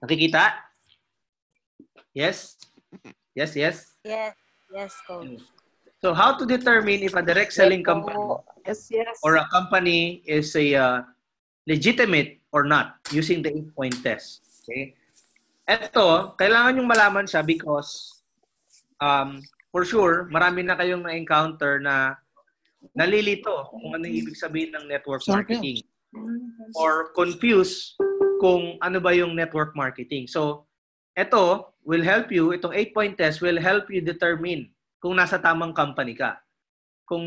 Nakikita? Yes? Yes, yes? Yes. Yes, Coach. So how to determine if a direct selling company Yes, yes. or a company is a legitimate or not using the 8-point test? Okay? Ito, kailangan yung malaman siya because for sure, marami na kayong na-encounter na nalilito kung ano yung ibig sabihin ng network marketing or confused kung ano ba yung network marketing. So, ito will help you, itong 8-point test will help you determine kung nasa tamang company ka. Kung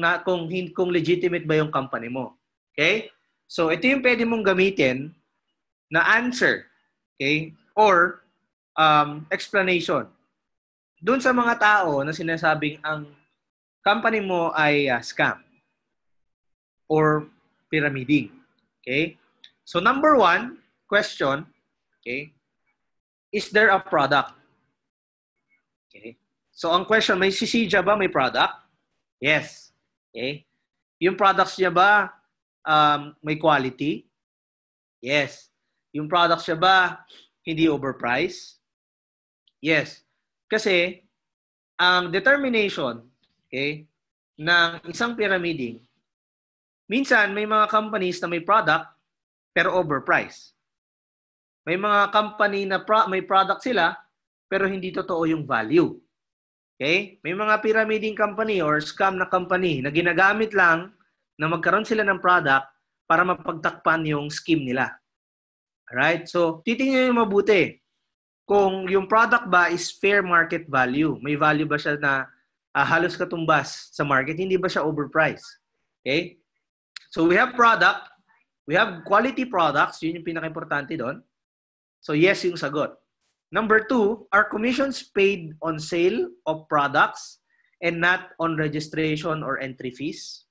legitimate ba yung company mo. Okay? So, ito yung pwede mong gamitin na answer. Okay? Or explanation. Doon sa mga tao na sinasabing ang company mo ay scam or pyramiding. Okay? So, number 1 question, okay, is there a product? Okay. So, ang question, may si Sija ba may product? Yes. Okay. Yung products niya ba may quality? Yes. Yung products niya ba hindi overpriced? Yes. Kasi, ang determination, okay, ng isang pyramiding, minsan may mga companies na may product pero overpriced. May mga company na may product sila pero hindi totoo yung value. Okay? May mga pyramiding company or scam na company na ginagamit lang na magkaroon sila ng product para mapagtakpan yung scheme nila. Alright? So, titingnan nyo mabuti kung yung product ba is fair market value. May value ba siya na halos katumbas sa market? Hindi ba siya overpriced? Okay? So, we have product. We have quality products. Yun yung pinaka-importante doon. So, yes yung sagot. Number 2, are commissions paid on sale of products and not on registration or entry fees?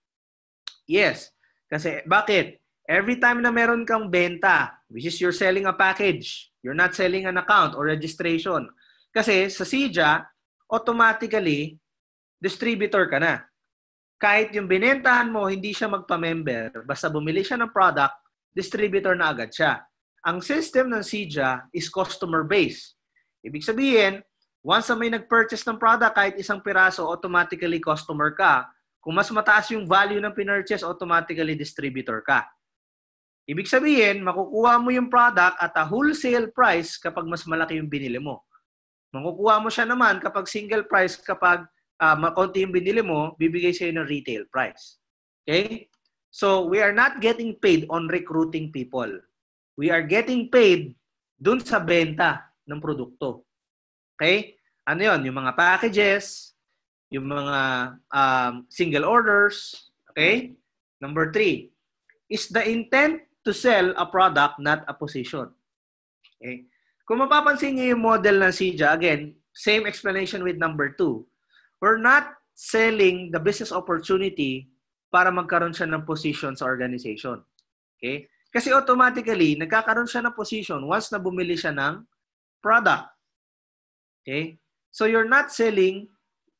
Yes. Kasi, bakit? Every time na meron kang benta, which is you're selling a package, you're not selling an account or registration. Kasi sa Cydia, automatically, distributor ka na. Kahit yung binentahan mo, hindi siya magpa-member, basta bumili siya ng product, distributor na agad siya. Ang system ng Cydia is customer-based. Ibig sabihin, once na may nag-purchase ng product, kahit isang piraso, automatically customer ka. Kung mas mataas yung value ng pinurchase, automatically distributor ka. Ibig sabihin, makukuha mo yung product at a wholesale price kapag mas malaki yung binili mo. Makukuha mo siya naman kapag single price, kapag makonti yung binili mo, bibigay sa'yo ng retail price. Okay? So, we are not getting paid on recruiting people. We are getting paid dun sa benta ng produkto. Okay? Ano yun? Yung mga packages, yung mga single orders. Okay? Number 3, is the intent to sell a product, not a position. Okay? Kung mapapansin niyo yung model ng Cydia, again, same explanation with number 2. We're not selling the business opportunity para magkaroon siya ng position sa organization. Okay? Kasi automatically, nagkakaroon siya ng position once na bumili siya ng product. Okay? So you're not selling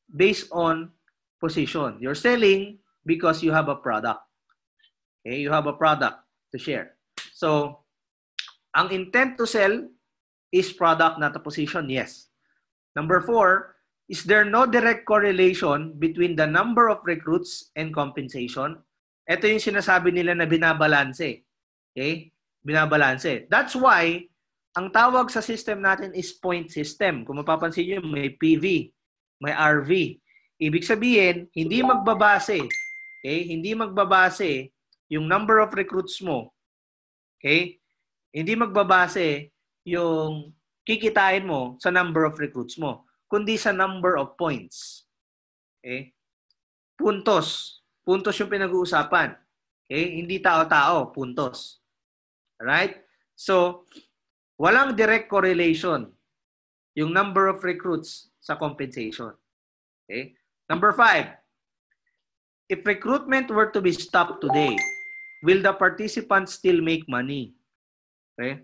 based on position. You're selling because you have a product. Okay? You have a product to share. So, ang intent to sell is product, not a position? Yes. Number 4, is there no direct correlation between the number of recruits and compensation? Ito yung sinasabi nila na binabalanse. Okay? Binabalanse. That's why, ang tawag sa system natin is point system. Kung mapapansin nyo, may PV, may RV. Ibig sabihin, hindi magbabase. Okay? Hindi magbabase yung number of recruits mo. Okay? Hindi magbabase yung kikitain mo sa number of recruits mo, kundi sa number of points. Okay? Puntos. Puntos yung pinag-uusapan. Okay? Hindi tao-tao, puntos. Alright? So, walang direct correlation yung number of recruits sa compensation. Okay? Number 5, if recruitment were to be stopped today, will the participants still make money? Okay?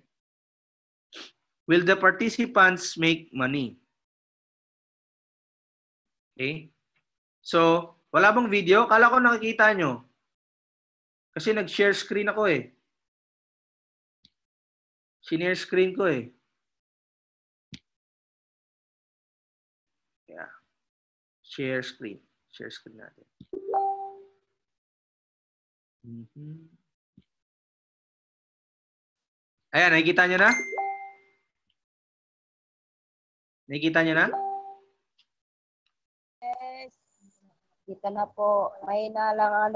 Will the participants make money? Okay? So, wala bang video? Kala ko nakikita nyo. Kasi nag-share screen ako eh. Sinare screen ko eh. Yeah. Share screen. Share screen natin. Ayan, nakikita nyo na? Nakikita nyo na? Yes. Kita na po. May na lang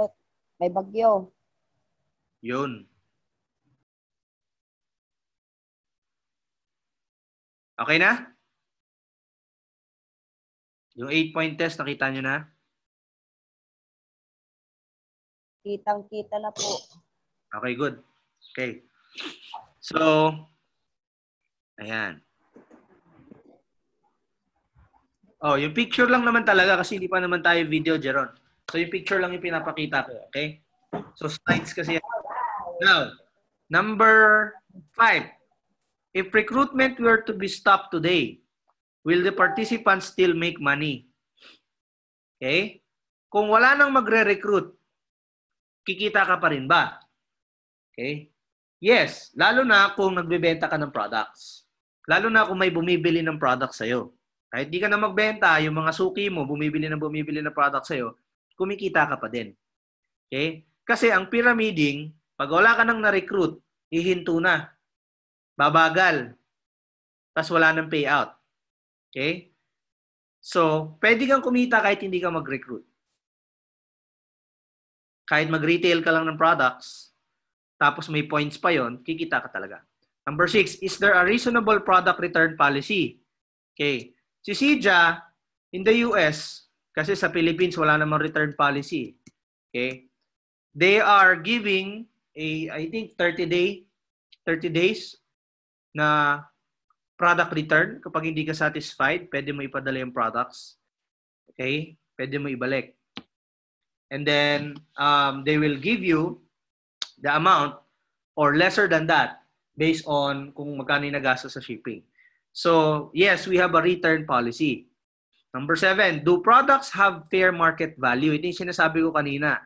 may bagyo. Yun. Okay na? Yung 8-point test, nakita nyo na? Kitang-kita na po. Okay, good. Okay. So, ayan. Oh, yung picture lang naman talaga kasi hindi pa naman tayo video, Jeron. So, yung picture lang yung pinapakita ko, okay? So, slides kasi. Now, number 5. If recruitment were to be stopped today, will the participants still make money? Okay? Kung wala nang magre-recruit, kikita ka pa rin ba? Okay? Yes, lalo na kung nagbebenta ka ng products. Lalo na kung may bumibili ng products sa'yo. Kahit di ka na magbenta, yung mga suki mo, bumibili ng products sa'yo, kumikita ka pa din. Okay? Kasi ang pyramiding, pag wala ka nang na-recruit, hihinto na. Babagal. Tapos wala nang payout. Okay? So, pwede kang kumita kahit hindi ka mag-recruit. Kahit mag-retail ka lang ng products, tapos may points pa yon, kikita ka talaga. Number 6, is there a reasonable product return policy? Okay. Si Sija, in the US, kasi sa Philippines, wala namang return policy. Okay. They are giving I think 30 days na product return. Kapag hindi ka satisfied, pwede mo ipadala yung products. Okay? Pwede mo ibalik. And then, they will give you the amount or lesser than that based on kung magkano yung nagastos sa shipping. So, yes, we have a return policy. Number 7, do products have fair market value? Ito yung sinasabi ko kanina.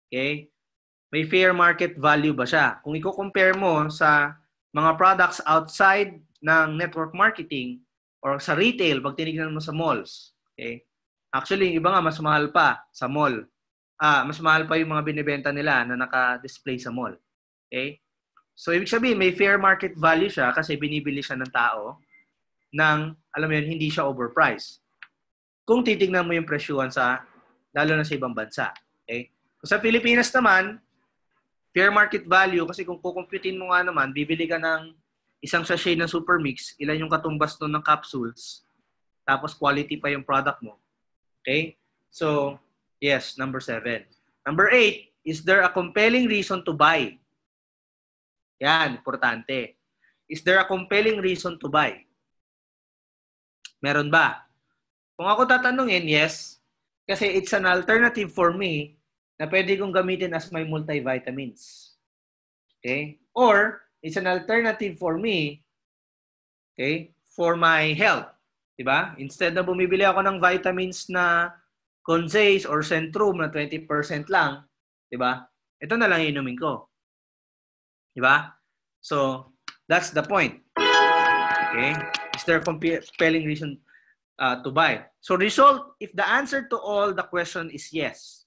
Okay? May fair market value ba siya? Kung i-compare mo sa mga products outside ng network marketing or sa retail, pag tinignan mo sa malls, okay? Actually, yung iba nga mas mahal pa sa mall. Mas mahal pa yung mga binibenta nila na naka-display sa mall. Okay? So, ibig sabihin, may fair market value siya kasi binibili siya ng tao nang, alam mo yun, hindi siya overpriced. Kung titignan mo yung presyuhan lalo na sa ibang bansa. Okay? Kung sa Pilipinas naman, fair market value, kasi kung kukumputin mo nga naman, bibili ka ng isang sachet ng Supermix, ilan yung katumbas nun ng capsules, tapos quality pa yung product mo. Okay? So, yes, number 7. Number 8, is there a compelling reason to buy? Yan, importante. Is there a compelling reason to buy? Meron ba? Kung ako tatanungin, yes. Kasi it's an alternative for me na pwede kong gamitin as my multivitamins. Okay? Or, it's an alternative for me, okay, for my health. Diba? Instead na bumibili ako ng vitamins na Conzace or Centrum na 20% lang, diba? Ito na lang inumin ko. Diba? So, that's the point. Okay? Is there a compelling reason to buy? So, result, if the answer to all the question is yes,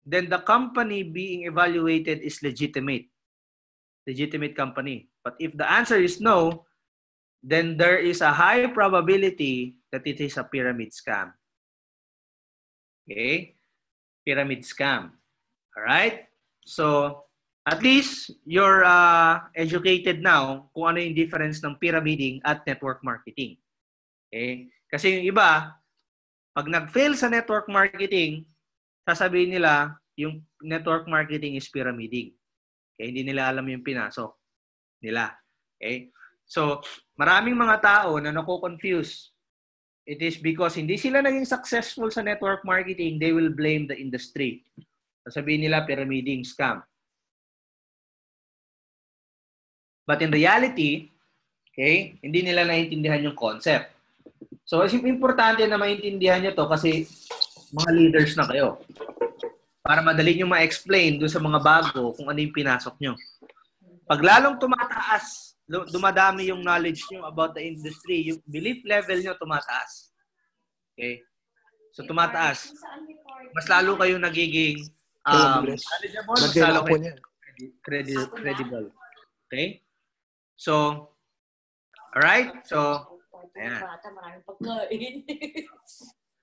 then the company being evaluated is legitimate. Legitimate company. But if the answer is no, then there is a high probability that it is a pyramid scam. Okay? Pyramid scam. All right? So, at least you're educated now kung ano yung difference ng pyramiding at network marketing. Okay? Kasi yung iba, pag nag-fail sa network marketing, sasabihin nila yung network marketing is pyramiding. Okay? Hindi nila alam yung pinasok nila. Okay? So, maraming mga tao na nako-confuse. It is because hindi sila naging successful sa network marketing, they will blame the industry. Sasabihin nila pyramiding scam. But in reality, okay, hindi nila naiintindihan yung concept. So, importante na maintindihan nyo to kasi mga leaders na kayo. Para madali nyo ma-explain doon sa mga bago kung ano yung pinasok nyo. Pag lalong tumataas dumadami yung knowledge nyo about the industry, yung belief level nyo tumataas. Okay? So, tumataas. Mas lalo kayo nagiging knowledgeable, mas lalo kayo credible. Okay? So, alright? So, ayan.